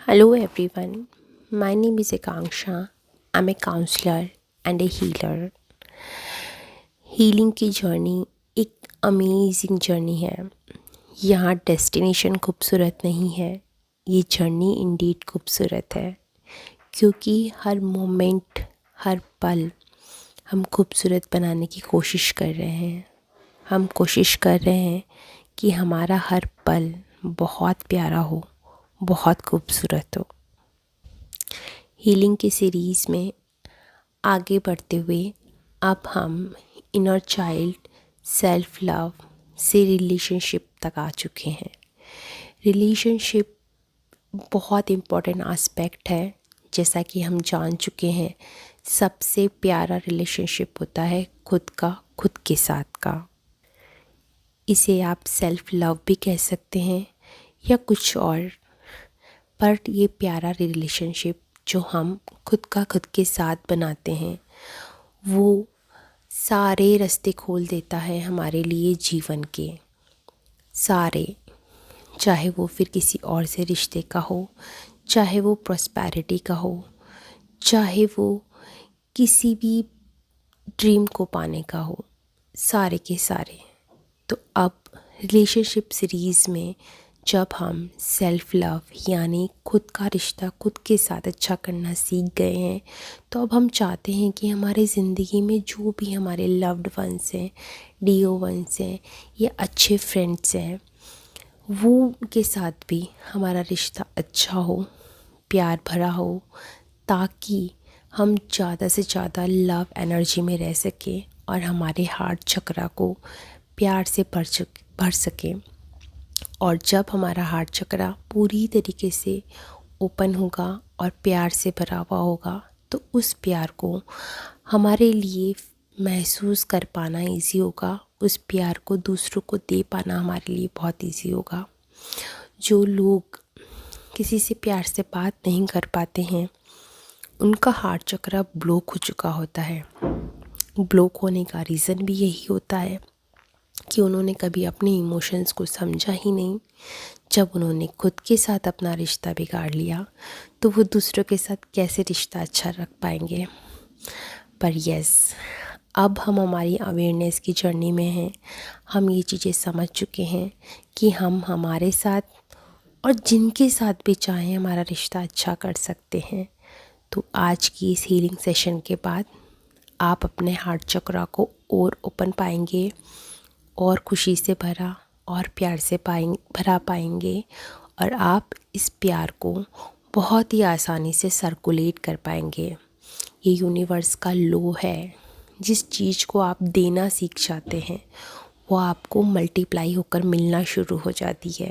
Hello everyone, my name is Akanksha. I'm a counselor and a healer. Healing की journey एक amazing journey है। यहाँ destination खूबसूरत नहीं है, ये जर्नी इंडीड खूबसूरत है क्योंकि हर मोमेंट, हर पल हम खूबसूरत बनाने की कोशिश कर रहे हैं। हम कोशिश कर रहे हैं कि हमारा हर पल बहुत प्यारा हो, बहुत खूबसूरत हो। हीलिंग की सीरीज़ में आगे बढ़ते हुए अब हम इनर चाइल्ड, सेल्फ लव से रिलेशनशिप तक आ चुके हैं। रिलेशनशिप बहुत इम्पोर्टेंट आस्पेक्ट है। जैसा कि हम जान चुके हैं, सबसे प्यारा रिलेशनशिप होता है खुद के साथ का। इसे आप सेल्फ लव भी कह सकते हैं या कुछ और, पर ये प्यारा रिलेशनशिप जो हम खुद के साथ बनाते हैं वो सारे रास्ते खोल देता है हमारे लिए जीवन के सारे। चाहे वो फिर किसी और से रिश्ते का हो, चाहे वो प्रॉस्पेरिटी का हो, चाहे वो किसी भी ड्रीम को पाने का हो, सारे के सारे। तो अब रिलेशनशिप सीरीज़ में जब हम सेल्फ लव यानी खुद का रिश्ता खुद के साथ अच्छा करना सीख गए हैं, तो अब हम चाहते हैं कि हमारे ज़िंदगी में जो भी हमारे लव्ड वंस हैं, डियो वंस हैं या अच्छे फ्रेंड्स हैं, वो के साथ भी हमारा रिश्ता अच्छा हो, प्यार भरा हो, ताकि हम ज़्यादा से ज़्यादा लव एनर्जी में रह सकें और हमारे हार्ट चक्रा को प्यार से भर सकें। और जब हमारा हार्ट चक्रा पूरी तरीके से ओपन होगा और प्यार से भरा हुआ होगा, तो उस प्यार को हमारे लिए महसूस कर पाना इजी होगा। उस प्यार को दूसरों को दे पाना हमारे लिए बहुत इजी होगा। जो लोग किसी से प्यार से बात नहीं कर पाते हैं, उनका हार्ट चक्रा ब्लॉक हो चुका होता है। ब्लॉक होने का रीज़न भी यही होता है कि उन्होंने कभी अपने इमोशंस को समझा ही नहीं। जब उन्होंने खुद के साथ अपना रिश्ता बिगाड़ लिया, तो वो दूसरों के साथ कैसे रिश्ता अच्छा रख पाएंगे। पर यस, अब हम हमारी अवेयरनेस की जर्नी में हैं। हम ये चीज़ें समझ चुके हैं कि हम हमारे साथ और जिनके साथ भी चाहें हमारा रिश्ता अच्छा कर सकते हैं। तो आज की इस हीलिंग सेशन के बाद आप अपने हार्ट चक्रा को और ओपन पाएंगे और खुशी से भरा और प्यार से भरा पाएंगे, और आप इस प्यार को बहुत ही आसानी से सर्कुलेट कर पाएंगे। ये यूनिवर्स का लॉ है। जिस चीज़ को आप देना सीख जाते हैं वो आपको मल्टीप्लाई होकर मिलना शुरू हो जाती है।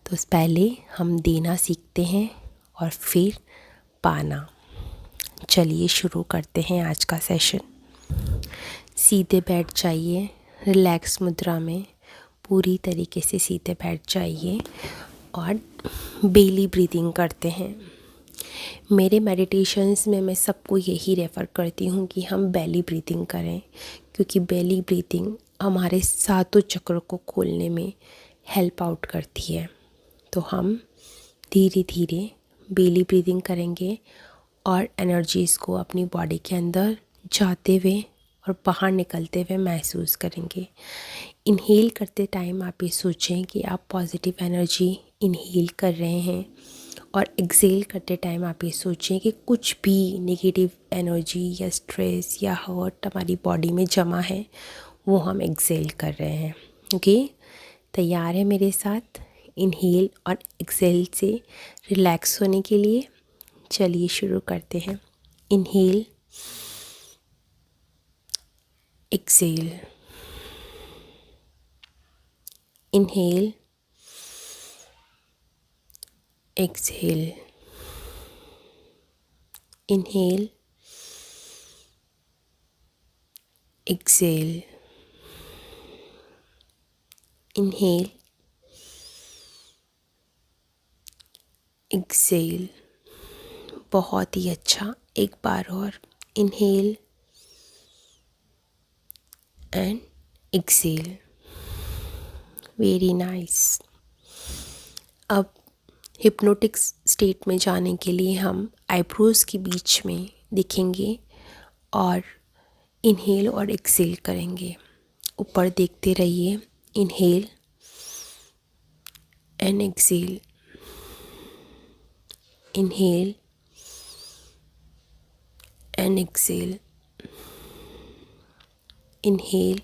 तो पहले हम देना सीखते हैं और फिर पाना। चलिए शुरू करते हैं आज का सेशन। सीधे बैठ जाइए, रिलैक्स मुद्रा में पूरी तरीके से सीधे बैठ जाइए और बेली ब्रीदिंग करते हैं। मेरे मेडिटेशंस में मैं सबको यही रेफ़र करती हूँ कि हम बेली ब्रीदिंग करें, क्योंकि बेली ब्रीदिंग हमारे सातों चक्रों को खोलने में हेल्प आउट करती है। तो हम धीरे धीरे बेली ब्रीदिंग करेंगे और एनर्जीज़ को अपनी बॉडी के अंदर जाते हुए और बाहर निकलते हुए महसूस करेंगे। इनहेल करते टाइम आप ये सोचें कि आप पॉजिटिव एनर्जी इनहेल कर रहे हैं, और एक्सेल करते टाइम आप ये सोचें कि कुछ भी नेगेटिव एनर्जी या स्ट्रेस या हर्ट हमारी बॉडी में जमा है वो हम एक्सेल कर रहे हैं। ओके, तैयार है मेरे साथ इनहेल और एक्सेल से रिलैक्स होने के लिए? चलिए शुरू करते हैं। Inhale, exhale, inhale, exhale, inhale, exhale, inhale, exhale. बहुत ही अच्छा, एक बार और। Inhale and exhale. Very nice. अब हिप्नोटिक स्टेट में जाने के लिए हम आईब्रोज़ के बीच में दिखेंगे और इनहेल और एक्सेल करेंगे। ऊपर देखते रहिए। Inhale and exhale, inhale and exhale, inhale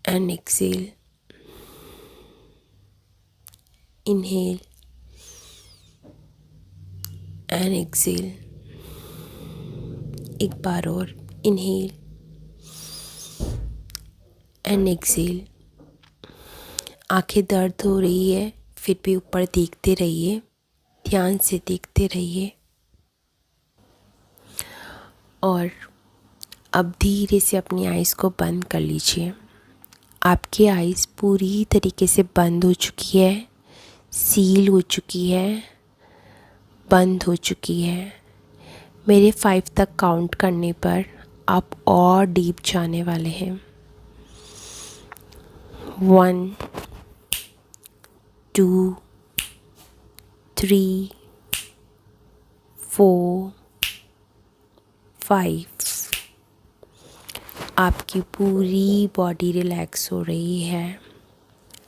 and exhale, inhale and exhale। एक बार और inhale and exhale। आंखें दर्द हो रही है फिर भी ऊपर देखते रहिए, ध्यान से देखते रहिए। और अब धीरे से अपनी आइज़ को बंद कर लीजिए। आपकी आइज़ पूरी तरीके से बंद हो चुकी है, सील हो चुकी है, बंद हो चुकी है। मेरे 5 तक काउंट करने पर आप और डीप जाने वाले हैं। 1 2 3 4 5। आपकी पूरी बॉडी रिलैक्स हो रही है,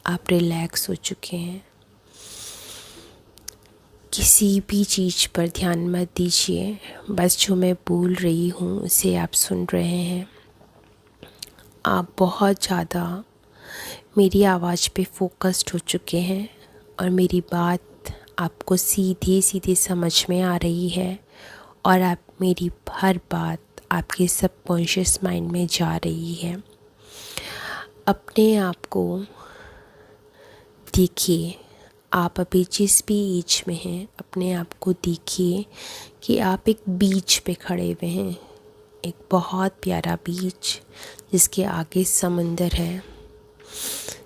आप रिलैक्स हो चुके हैं। किसी भी चीज़ पर ध्यान मत दीजिए, बस जो मैं बोल रही हूँ उसे आप सुन रहे हैं। आप बहुत ज़्यादा मेरी आवाज़ पे फोकस्ड हो चुके हैं और मेरी बात आपको सीधी सीधी समझ में आ रही है और आप मेरी हर बात आपके सबकॉन्शियस माइंड में जा रही है। अपने आप को देखिए, आप अभी जिस भी एज में हैं अपने आप को देखिए कि आप एक बीच पे खड़े हुए हैं, एक बहुत प्यारा बीच जिसके आगे समंदर है।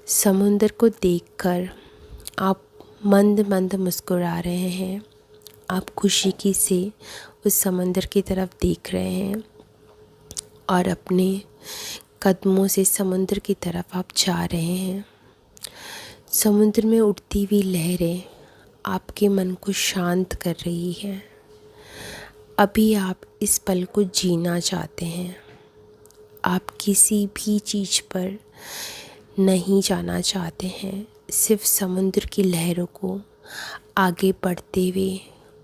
समुंदर को देखकर आप मंद मंद मुस्कुरा रहे हैं, आप खुशी की से उस समंदर की तरफ देख रहे हैं और अपने कदमों से समुंदर की तरफ आप जा रहे हैं। समुद्र में उठती हुई लहरें आपके मन को शांत कर रही है। अभी आप इस पल को जीना चाहते हैं, आप किसी भी चीज़ पर नहीं जाना चाहते हैं, सिर्फ समुद्र की लहरों को आगे बढ़ते हुए,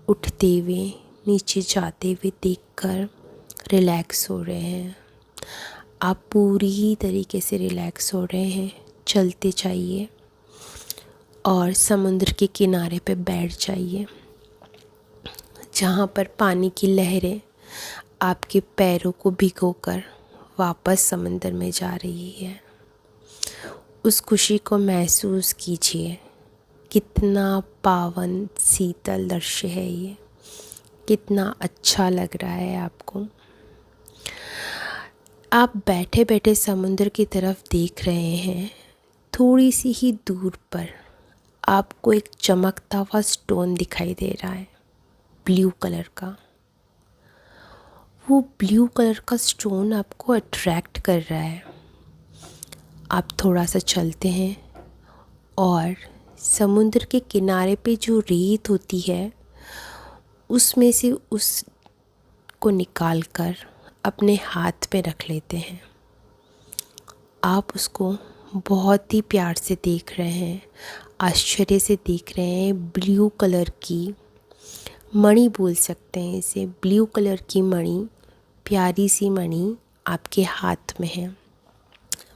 उठते हुए, नीचे जाते हुए देखकर रिलैक्स हो रहे हैं। आप पूरी तरीके से रिलैक्स हो रहे हैं। चलते जाइए और समुद्र के किनारे पे बैठ जाइए जहाँ पर पानी की लहरें आपके पैरों को भिगोकर वापस समंदर में जा रही है। उस खुशी को महसूस कीजिए। कितना पावन शीतल दृश्य है ये, कितना अच्छा लग रहा है आपको। आप बैठे बैठे समुद्र की तरफ देख रहे हैं। थोड़ी सी ही दूर पर आपको एक चमकता हुआ स्टोन दिखाई दे रहा है, ब्लू कलर का। वो ब्लू कलर का स्टोन आपको अट्रैक्ट कर रहा है। आप थोड़ा सा चलते हैं और समुद्र के किनारे पे जो रेत होती है उसमें से उसको निकाल कर अपने हाथ पे रख लेते हैं। आप उसको बहुत ही प्यार से देख रहे हैं, आश्चर्य से देख रहे हैं। ब्लू कलर की मणि बोल सकते हैं इसे, ब्लू कलर की मणि, प्यारी सी मणि आपके हाथ में है।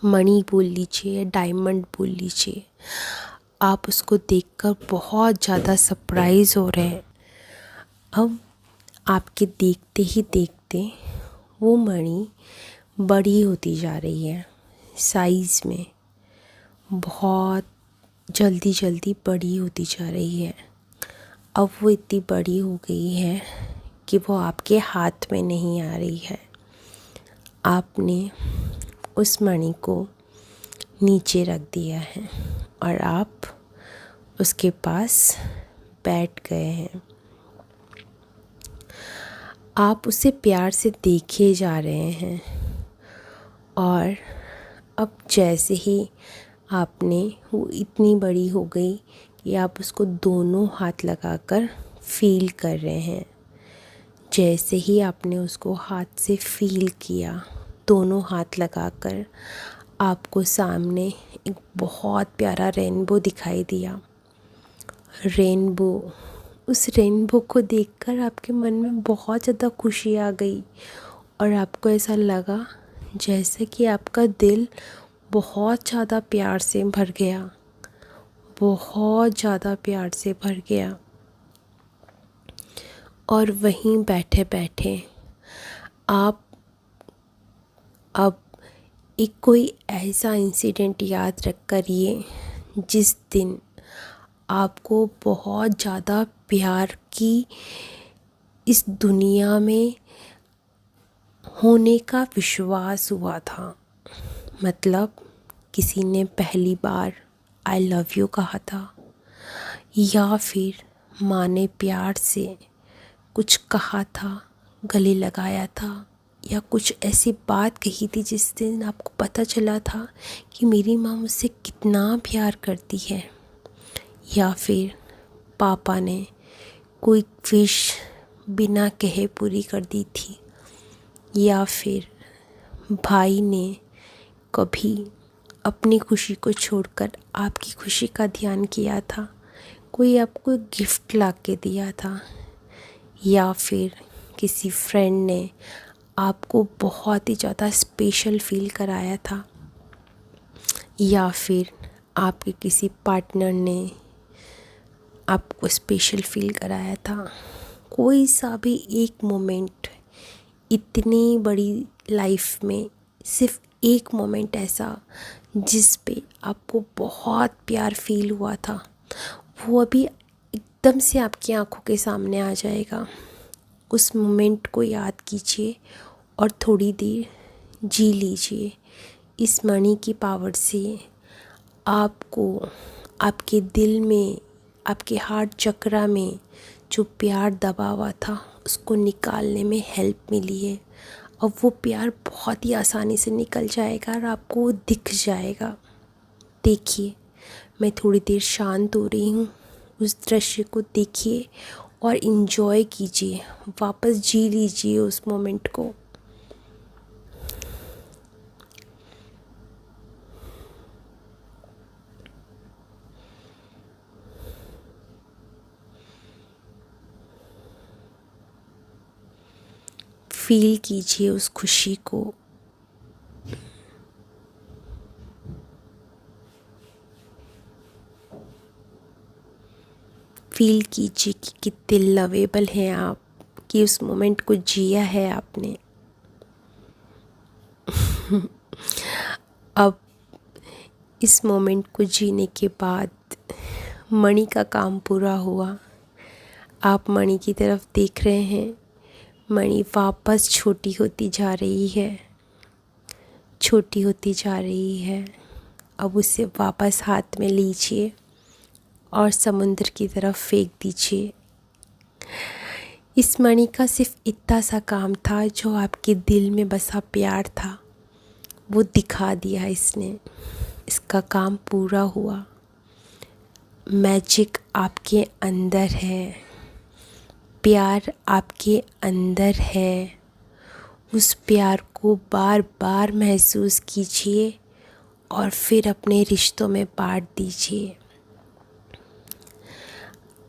मणि बोल लीजिए, डायमंड बोल लीजिए। आप उसको देखकर बहुत ज़्यादा सरप्राइज़ हो रहे हैं। अब आपके देखते ही देखते वो मणि बड़ी होती जा रही है, साइज़ में बहुत जल्दी जल्दी बड़ी होती जा रही है। अब वो इतनी बड़ी हो गई है कि वो आपके हाथ में नहीं आ रही है। आपने उस मणि को नीचे रख दिया है और आप उसके पास बैठ गए हैं। आप उसे प्यार से देखे जा रहे हैं और अब जैसे ही आपने वो इतनी बड़ी हो गई कि आप उसको दोनों हाथ लगाकर फील कर रहे हैं। जैसे ही आपने उसको हाथ से फील किया, दोनों हाथ लगाकर, आपको सामने एक बहुत प्यारा रेनबो दिखाई दिया। रेनबो, उस रेनबो को देखकर आपके मन में बहुत ज़्यादा खुशी आ गई और आपको ऐसा लगा जैसे कि आपका दिल बहुत ज़्यादा प्यार से भर गया, बहुत ज़्यादा प्यार से भर गया। और वहीं बैठे बैठे आप अब एक कोई ऐसा इंसिडेंट याद रख करिए जिस दिन आपको बहुत ज़्यादा प्यार की इस दुनिया में होने का विश्वास हुआ था। मतलब किसी ने पहली बार आई लव यू कहा था, या फिर माँ ने प्यार से कुछ कहा था, गले लगाया था, या कुछ ऐसी बात कही थी जिस दिन आपको पता चला था कि मेरी माँ मुझसे कितना प्यार करती है। या फिर पापा ने कोई विश बिना कहे पूरी कर दी थी, या फिर भाई ने कभी अपनी खुशी को छोड़कर आपकी खुशी का ध्यान किया था, कोई आपको गिफ्ट ला के दिया था, या फिर किसी फ्रेंड ने आपको बहुत ही ज़्यादा स्पेशल फील कराया था, या फिर आपके किसी पार्टनर ने आपको स्पेशल फील कराया था। कोई सा भी एक मोमेंट, इतनी बड़ी लाइफ में सिर्फ एक मोमेंट ऐसा जिस पे आपको बहुत प्यार फील हुआ था, वो अभी एकदम से आपकी आंखों के सामने आ जाएगा। उस मोमेंट को याद कीजिए और थोड़ी देर जी लीजिए। इस मणि की पावर से आपको आपके दिल में, आपके हार्ट चक्रा में जो प्यार दबा हुआ था उसको निकालने में हेल्प मिली है। अब वो प्यार बहुत ही आसानी से निकल जाएगा और आपको वो दिख जाएगा। देखिए, मैं थोड़ी देर शांत हो रही हूँ, उस दृश्य को देखिए और इन्जॉय कीजिए, वापस जी लीजिए उस मोमेंट को। फील कीजिए उस खुशी को। फील कीजिए कि कितने लवेबल हैं आप, कि उस मोमेंट को जिया है आपने। अब इस मोमेंट को जीने के बाद मणि का काम पूरा हुआ। आप मणि की तरफ देख रहे हैं, मणि वापस छोटी होती जा रही है, छोटी होती जा रही है। अब उसे वापस हाथ में लीजिए और समुद्र की तरफ फेंक दीजिए। इस मणि का सिर्फ इतना सा काम था, जो आपके दिल में बसा प्यार था वो दिखा दिया इसने। इसका काम पूरा हुआ। मैजिक आपके अंदर है, प्यार आपके अंदर है। उस प्यार को बार बार महसूस कीजिए और फिर अपने रिश्तों में बांट दीजिए।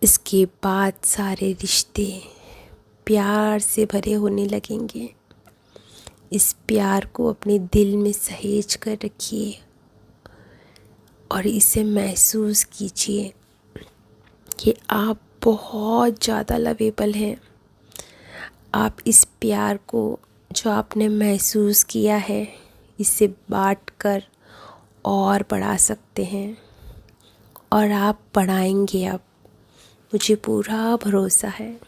इसके बाद सारे रिश्ते प्यार से भरे होने लगेंगे। इस प्यार को अपने दिल में सहेज कर रखिए और इसे महसूस कीजिए कि आप बहुत ज़्यादा लवेबल हैं। आप इस प्यार को जो आपने महसूस किया है, इसे बांट कर और बढ़ा सकते हैं और आप बढ़ाएंगे। अब मुझे पूरा भरोसा है।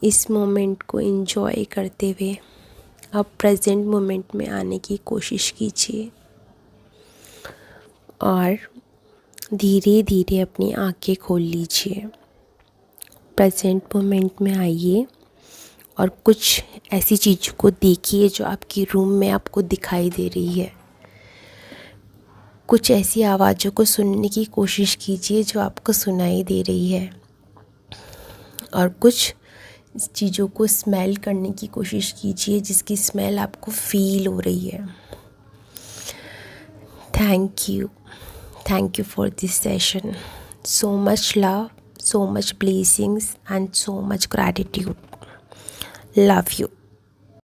इस मोमेंट को एंजॉय करते हुए अब प्रेजेंट मोमेंट में आने की कोशिश कीजिए और धीरे धीरे अपनी आंखें खोल लीजिए। प्रेजेंट मोमेंट में आइए और कुछ ऐसी चीज़ों को देखिए जो आपके रूम में आपको दिखाई दे रही है। कुछ ऐसी आवाज़ों को सुनने की कोशिश कीजिए जो आपको सुनाई दे रही है, और कुछ चीज़ों को स्मेल करने की कोशिश कीजिए जिसकी स्मेल आपको फील हो रही है। Thank you for this session. So much love, so much blessings, and so much gratitude. Love you.